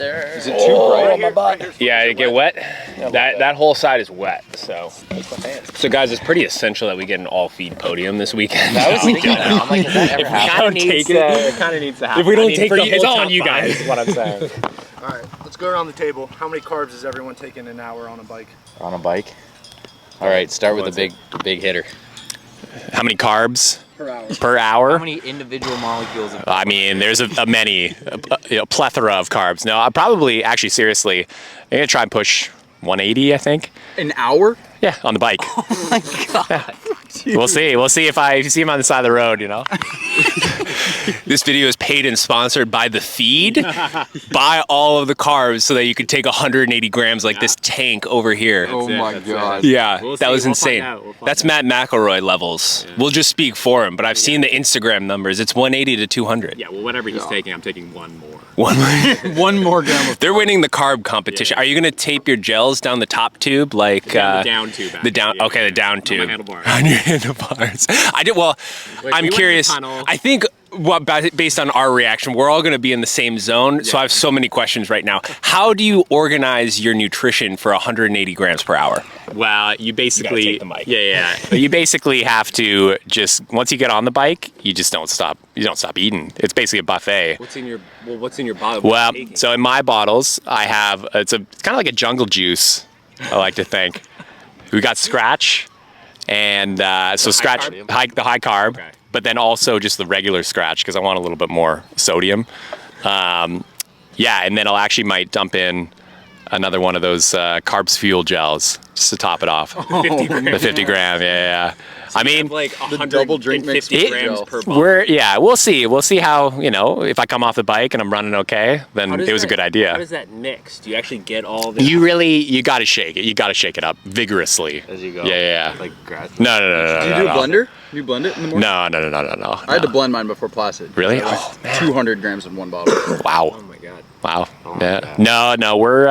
Is it too bright on my butt? Yeah, it get wet. That whole side is wet. So guys, it's pretty essential that we get an all-feed podium this weekend. I was thinking that. I'm like, does that ever If we happen? don't take it, It kind of needs to happen. if we don't take the whole it's all top on you five, guys. is what I'm saying. All right, let's go around the table. How many carbs is everyone taking an hour on a bike? On a bike? All right, start with the big hitter. How many carbs Per hour. per hour? How many individual molecules of I mean, there's a plethora of carbs. No, I probably, actually, seriously, I'm gonna try and push 180, I think. An hour? Yeah, on the bike. Oh my god. We'll see. We'll see if you see him on the side of the road, you know. This video is paid and sponsored by The Feed. Buy all of the carbs so that you could take 180 grams like this tank over here. Oh my god. Yeah, We'll that see. was We'll insane. find out. We'll find That's out. Matt McElroy levels. Yeah. We'll just speak for him, but I've seen the Instagram numbers. It's 180 to 200. Yeah, well, whatever he's taking, I'm taking one more. One more gram of They're winning the carb competition. Yeah. Are you gonna tape your gels down the top tube like The down tube. the down? Yeah. Okay, the down On my tube. handlebars. On your handlebars. I did. Well, Wait, I'm we went to the curious. tunnel. I think based on our reaction, we're all going to be in the same zone. So I have so many questions right now. How do you organize your nutrition for 180 grams per hour? Well, you basically. take the mic. Yeah. You basically have to just once you get on the bike, you just don't stop. You don't stop eating. It's basically a buffet. What's in your bottle? Well, so in my bottles, I have it's kind of like a jungle juice. I like to think. We got Scratch, and so Scratch carb? the high carb, Okay. but then also just the regular Scratch because I want a little bit more sodium. Yeah, and then I'll actually might dump in another one of those carbs fuel gels just to top it off. The 50 gram, yeah. I mean, like the double drink mix 150 with grams gel. per bottle. we'll see. We'll see how, if I come off the bike and I'm running okay, then it was a good idea. How does that mix? Do you actually get all the? You got to shake it. You got to shake it up vigorously. As you go. Yeah. Like grass. No. Do you do a blender? Do you blend it in the morning? No. I had to blend mine before Placid. Really? It was Oh, man. 200 grams in one bottle. Wow. Oh my god. Wow. my Yeah. God. No. We're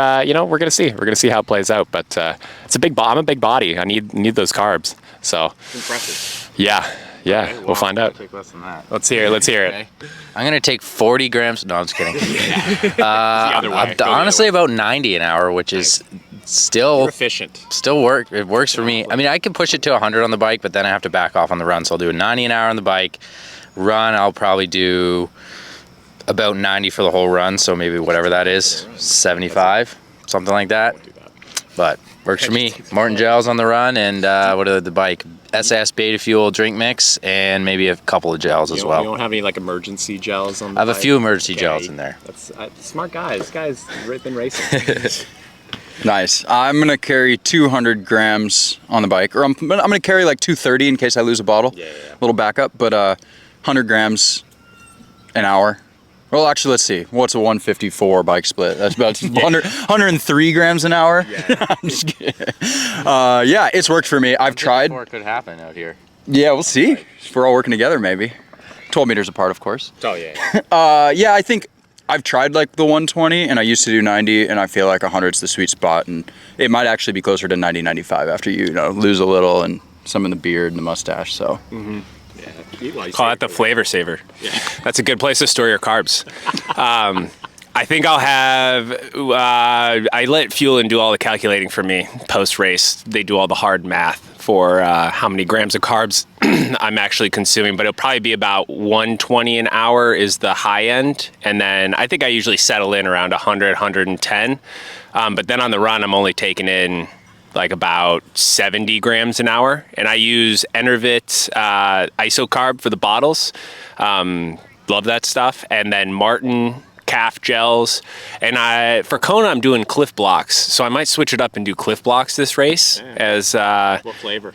we're gonna see. We're gonna see how it plays out. But it's a big. I'm a big body. I need those carbs. So Impressive. yeah. We'll find out. Take less than that. Let's hear it. Okay. I'm gonna take 40 grams. No, I'm just kidding. other way. Go the Honestly, other way. about 90 an hour, which is You're still efficient. work. It works for me. I mean, I can push it to 100 on the bike, but then I have to back off on the run. So I'll do a 90 an hour on the bike. Run, I'll probably do about 90 for the whole run. So maybe whatever that is, 75, something like that. Won't do that. But works for me. Morton gels on the run, and what are the bike? SAS Beta Fuel drink mix, and maybe a couple of gels as You well. don't have any like emergency gels on the I have a bike? few emergency Okay. gels in there. That's smart guy. This guy's been racing. Nice. I'm going to carry 200 grams on the bike. Or I'm going to carry like 230 in case I lose a bottle. Yeah. Little backup. But 100 grams an hour. Well, actually, let's see. What's a 154 bike split? That's about 103 grams an hour. Yeah. I'm just kidding. Yeah, it's worked for me. I've tried. Before it could happen out here. Yeah, we'll see. If we're all working together, maybe. 12 meters apart, of course. Oh yeah. Yeah, I think I've tried like the 120, and I used to do 90, and I feel like 100's the sweet spot, and it might actually be closer to 90, 95 after you lose a little and some in the beard and the mustache. So. Yeah. Call that the flavor saver. Yeah. That's a good place to store your carbs. I think I'll have. I let Fuel and do all the calculating for me post race. They do all the hard math for how many grams of carbs I'm actually consuming, but it'll probably be about 120 an hour is the high end, and then I think I usually settle in around 100, 110. But then on the run, I'm only taking in like about 70 grams an hour, and I use Enervit isocarb for the bottles. Love that stuff, and then Martin calf gels, and for Kona I'm doing Cliff Blocks, so I might switch it up and do Cliff Blocks this race as What flavor?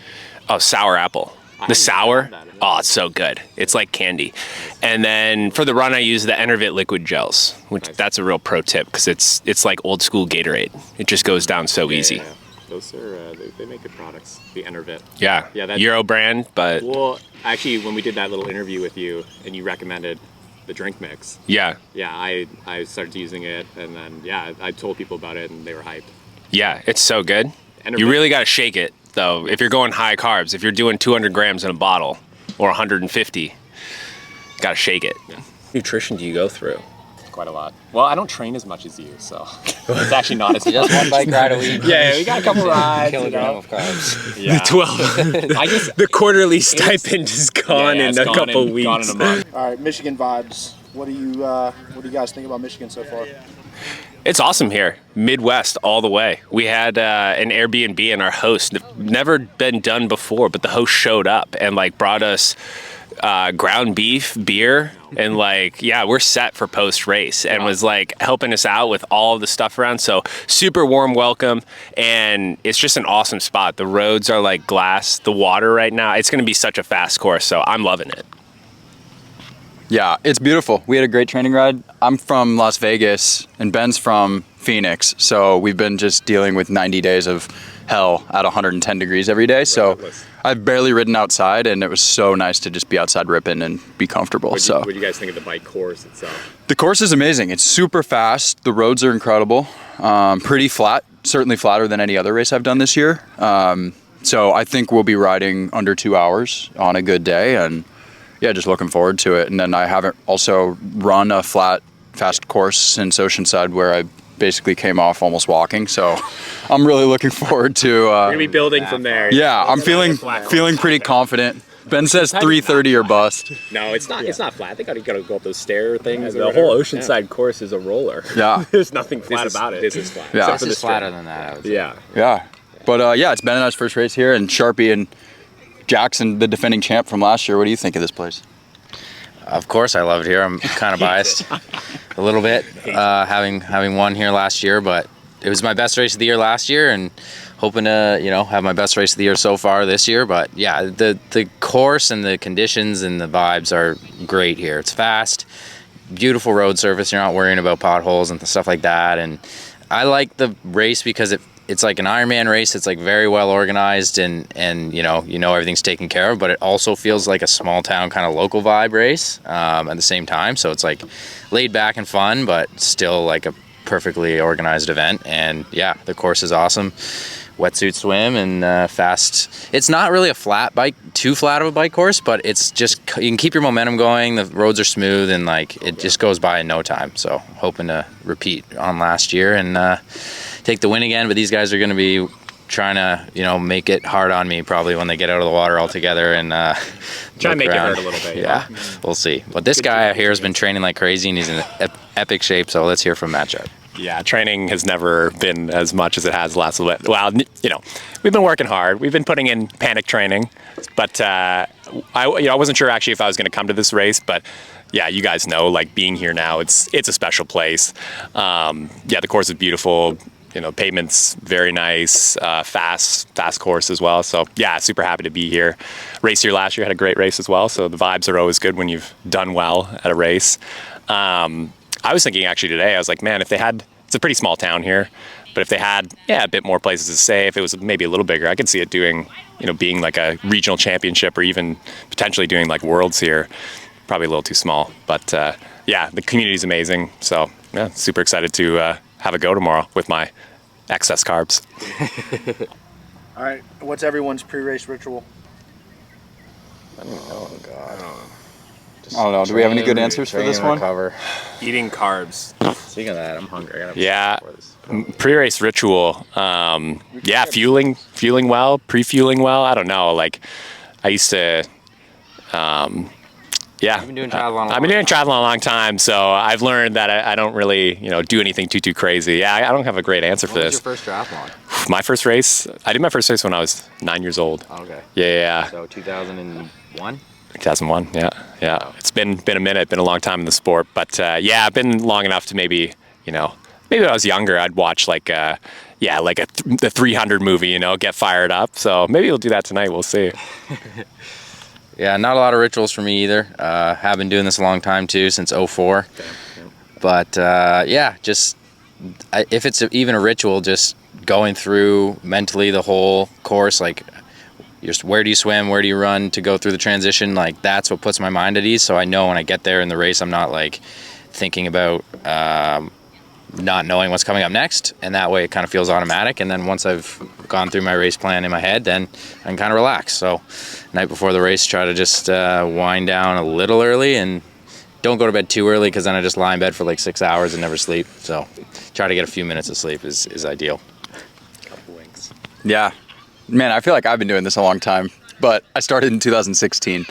sour apple. I The haven't sour, had that. oh, it's so good. It's like candy. And then for the run, I use the Enervit liquid gels, which Nice. that's a real pro tip because it's like old school Gatorade. It just goes down so easy. Yeah. Those are they make good products. The Enervit. Yeah, Yeah, that's- Euro brand, but Well, actually, when we did that little interview with you, and you recommended the drink mix, yeah, I started using it, and then I told people about it, and they were hyped. yeah, it's so good. Enervit. You really got to shake it though. If you're going high carbs, if you're doing 200 grams in a bottle or 150, got to shake it. Yeah. Nutrition do you go through? quite a lot. Well, I don't train as much as you, so it's actually not as Just one bike ride a week. Yeah, we got a couple rides. Kilogram of carbs. Yeah. 12. I just The quarterly stipend is gone in it's a gone couple in, weeks. Gone in a month. All right, Michigan vibes. What do you guys think about Michigan so far? It's awesome here, Midwest all the way. We had an Airbnb and our host, never been done before, but the host showed up and like brought us ground beef, beer, and like, yeah, we're set for post race, and was like helping us out with all of the stuff around. So super warm welcome, and it's just an awesome spot. The roads are like glass. The water right now, it's going to be such a fast course, so I'm loving it. Yeah, it's beautiful. We had a great training ride. I'm from Las Vegas and Ben's from Phoenix. So we've been just dealing with 90 days of hell at 110 degrees every day. So I've barely ridden outside, and it was so nice to just be outside ripping and be comfortable. What do you guys think of the bike course itself? The course is amazing. It's super fast. The roads are incredible. Pretty flat, certainly flatter than any other race I've done this year. So I think we'll be riding under 2 hours on a good day, and yeah, just looking forward to it. And then I haven't also run a flat, fast course since Oceanside, where I basically came off almost walking. So I'm really looking forward to. We're gonna be building from there. Yeah, I'm feeling pretty confident. Ben says 330 or bust. No, it's not. It's not flat. I think you gotta go up those stair things. The whole Oceanside course is a roller. Yeah. There's nothing flat about it. This is flat. Yeah. This is flatter than that, I would say. Yeah. Yeah. But yeah, it's Ben and I's first race here, and Sharpe and Jackson, the defending champ from last year. What do you think of this place? Of course, I love it here. I'm kind of biased a little bit, having won here last year, but it was my best race of the year last year, and hoping to have my best race of the year so far this year. But yeah, the course and the conditions and the vibes are great here. It's fast, beautiful road surface. You're not worrying about potholes and stuff like that. And I like the race because it's like an Ironman race. It's like very well organized, and you know everything's taken care of, but it also feels like a small town kind of local vibe race at the same time. So it's like laid back and fun, but still like a perfectly organized event. And yeah, the course is awesome. Wetsuit swim and fast. It's not really too flat of a bike course, but it's just, you can keep your momentum going. The roads are smooth, and like it just goes by in no time. So hoping to repeat on last year and take the win again. But these guys are going to be trying to make it hard on me probably when they get out of the water altogether and Try to make it hurt a little bit. Yeah, we'll see. But this guy here has been training like crazy, and he's in epic shape. So let's hear from Matt Sharpe. Yeah, training has never been as much as it has the last little bit. Well, we've been working hard. We've been putting in panic training, but I wasn't sure actually if I was going to come to this race, but yeah, you guys know, like being here now, it's a special place. Yeah, the course is beautiful. Pavement's very nice, fast course as well. So yeah, super happy to be here. Race here last year, had a great race as well. So the vibes are always good when you've done well at a race. I was thinking actually today, I was like, man, it's a pretty small town here, but if they had, a bit more places to stay, if it was maybe a little bigger, I could see it doing, being like a regional championship or even potentially doing like worlds here. Probably a little too small, but yeah, the community is amazing. So yeah, super excited to have a go tomorrow with my excess carbs. All right, what's everyone's pre-race ritual? Oh God. I don't know. Do we have any good answers for this one? Eating carbs. Speaking of that, I'm hungry. I gotta Yeah, pre-race ritual. Yeah, fueling well, pre-fueling well. I don't know. Like, I used to. Yeah, You've been doing triathlon. I've been doing triathlon a long time, so I've learned that I don't really, do anything too crazy. Yeah, I don't have a great answer for What this. was your first triathlon? My first race, I did my first race when I was 9 years old. Okay. Yeah. So 2001. 2001. Yeah. It's been a minute, been a long time in the sport, but yeah, I've been long enough to maybe when I was younger, I'd watch the 300 movie, get fired up. So maybe we'll do that tonight. We'll see. Yeah, not a lot of rituals for me either. Have been doing this a long time too, since '04. But yeah, just if it's even a ritual, just going through mentally the whole course, like where do you swim, where do you run to go through the transition, like that's what puts my mind at ease. So I know when I get there in the race, I'm not like thinking about not knowing what's coming up next, and that way it kind of feels automatic. And then once I've gone through my race plan in my head, then I can kind of relax. So night before the race, try to just wind down a little early and don't go to bed too early because then I just lie in bed for like 6 hours and never sleep. So try to get a few minutes of sleep is ideal. Couple winks. Yeah. Man, I feel like I've been doing this a long time, but I started in 2016.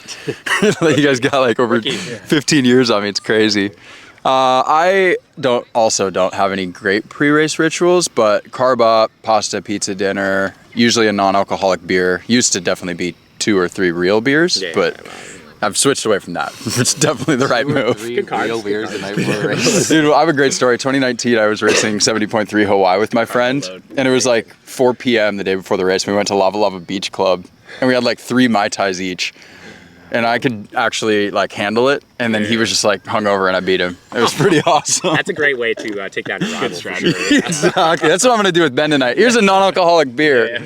You guys got like over 15 years on me. It's crazy. I don't have any great pre-race rituals, but carb up, pasta, pizza dinner, usually a non-alcoholic beer. Used to definitely be 2 or 3 real beers, but I've switched away from that. It's definitely the right move. Real beers the night before the race. Dude, I have a great story. 2019, I was racing 70.3 Hawaii with my friend, and it was like 4 p.m. the day before the race. We went to Lava Lava Beach Club, and we had like 3 Mai Tais each. And I could actually like handle it, and then he was just like hungover, and I beat him. It was pretty awesome. That's a great way to take down your rival. Exactly. That's what I'm gonna do with Ben tonight. Here's a non-alcoholic beer.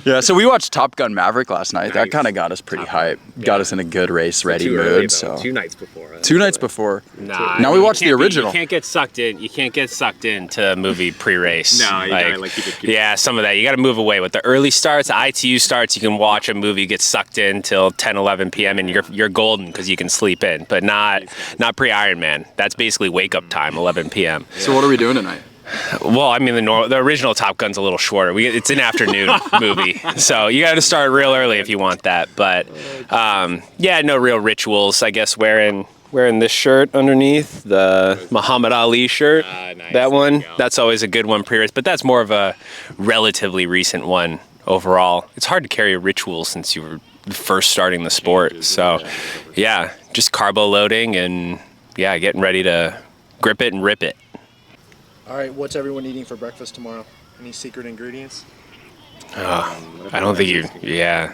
Yeah. So we watched Top Gun Maverick last night. That kind of got us pretty hype. Got us in a good race-ready mood. So 2 nights before. 2 nights before. Nah, now we watched the original. You can't get sucked in. You can't get sucked into a movie pre-race. No, you gotta like keep it. Yeah, some of that. You got to move away. With the early starts, ITU starts, you can watch a movie get sucked in till 10, 11 p.m. and you're golden because you can sleep in. But not pre-Ironman. That's basically wake-up time, 11 p.m. So what are we doing tonight? Well, I mean, the original Top Gun's a little shorter. It's an afternoon movie, so you got to start real early if you want that. But yeah, no real rituals. I guess wearing this shirt underneath, the Muhammad Ali shirt. Nice. That one, that's always a good one pre-race. But that's more of a relatively recent one overall. It's hard to carry a ritual since you were first starting the sport. So yeah, just carbo loading and yeah, getting ready to grip it and rip it. All right, what's everyone eating for breakfast tomorrow? Any secret ingredients? I don't think you. Yeah.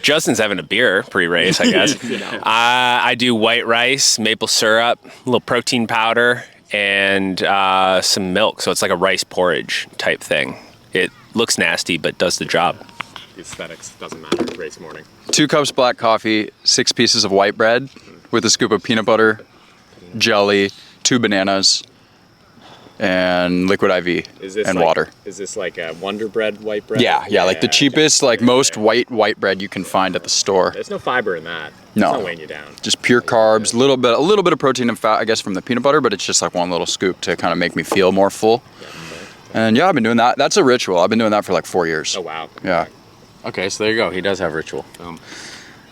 Justin's having a beer pre-race, I guess. I do white rice, maple syrup, a little protein powder, and some milk. So it's like a rice porridge type thing. It looks nasty, but does the job. The aesthetics doesn't matter. Race morning. 2 cups black coffee, 6 pieces of white bread with a scoop of peanut butter, jelly, 2 bananas, and liquid IV and water. Is this like a Wonder Bread white bread? Yeah, like the cheapest, like most white bread you can find at the store. There's no fiber in that. No. It's not weighing you down. Just pure carbs, a little bit of protein and fat, I guess, from the peanut butter, but it's just like one little scoop to kind of make me feel more full. And yeah, I've been doing that. That's a ritual. I've been doing that for like 4 years. Oh wow. Yeah. Okay, so there you go. He does have ritual.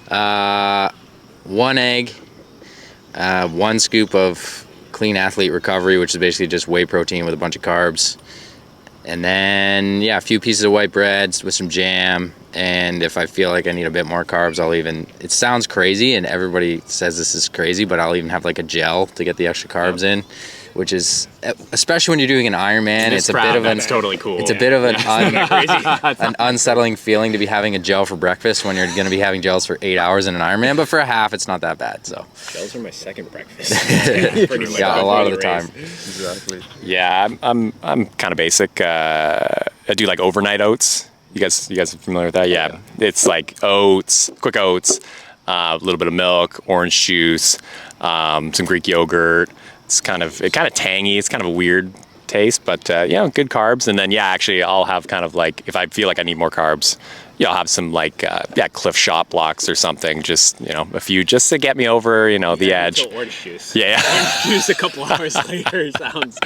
1 egg, 1 scoop of Clean Athlete Recovery, which is basically just whey protein with a bunch of carbs. And then, yeah, a few pieces of white bread with some jam. And if I feel like I need a bit more carbs, I'll even, it sounds crazy and everybody says this is crazy, but I'll even have like a gel to get the extra carbs in, which is, especially when you're doing an Ironman, it's a bit of an, that's totally cool. It's a bit of an unsettling feeling to be having a gel for breakfast when you're going to be having gels for 8 hours in an Ironman, but for a half, it's not that bad. So Gels are my second breakfast. yeah, a lot of the time. Exactly. Yeah, I'm kind of basic. I do like overnight oats. You guys are familiar with that? Yeah. It's like oats, quick oats, a little bit of milk, orange juice, some Greek yogurt. It's kind of tangy. It's kind of a weird taste, but good carbs. And then actually I'll have kind of like, if I feel like I need more carbs, I'll have some like Cliff Shop blocks or something. Just a few just to get me over the edge. Orange juice. Yeah. Orange juice a couple hours later sounds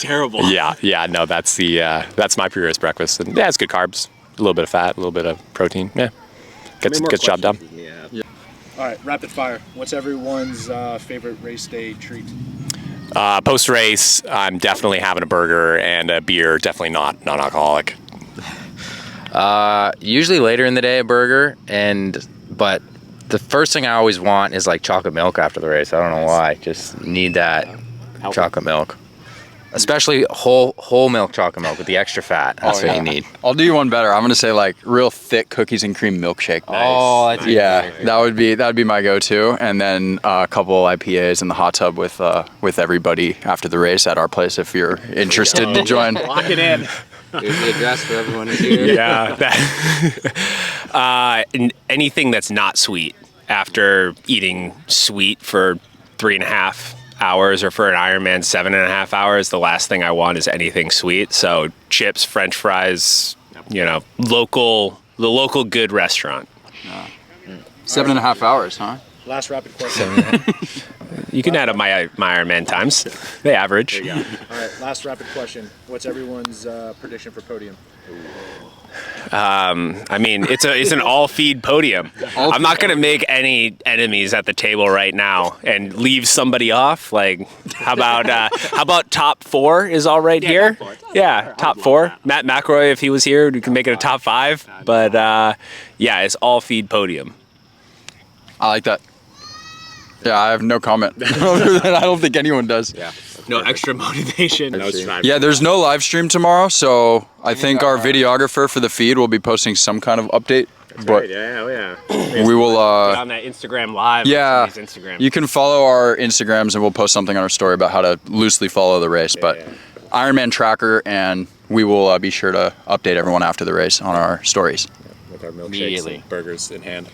terrible. Yeah. No, that's my pre-race breakfast. And it's good carbs, a little bit of fat, a little bit of protein. Yeah, gets the job done. Yeah. All right, rapid fire. What's everyone's favorite race day treat? Post race, I'm definitely having a burger and a beer. Definitely not non-alcoholic. Usually later in the day, a burger, but the first thing I always want is like chocolate milk after the race. I don't know why, just need that chocolate milk. Especially whole milk chocolate milk with the extra fat. That's what you need. I'll do you one better. I'm gonna say like real thick cookies and cream milkshake. Oh, that's that'd be my go-to. And then a couple IPAs in the hot tub with everybody after the race at our place if you're interested to join. Lock it in. Here's the address for everyone who's here. Yeah. Anything that's not sweet after eating sweet for 3.5 hours or for an Ironman 7.5 hours, the last thing I want is anything sweet. So chips, French fries, the local good restaurant. 7.5 hours, huh? Last rapid question. You can add up my Ironman times. They average. All right, last rapid question. What's everyone's prediction for podium? I mean, it's an all feed podium. I'm not gonna make any enemies at the table right now and leave somebody off. Like, how about top 4 is all right here? top 4. Yeah, top 4. Matt McElroy, if he was here, we can make it a top 5. But yeah, it's all feed podium. I like that. Yeah, I have no comment. Other than I don't think anyone does. Yeah. No extra motivation. Yeah, there's no live stream tomorrow, so I think our videographer for the feed will be posting some kind of update. But Yeah. we will. on that Instagram live. Yeah, Instagram. you can follow our Instagrams, and we'll post something on our story about how to loosely follow the race. But Ironman tracker, and we will be sure to update everyone after the race on our stories. With our milkshakes Immediately. and burgers in hand.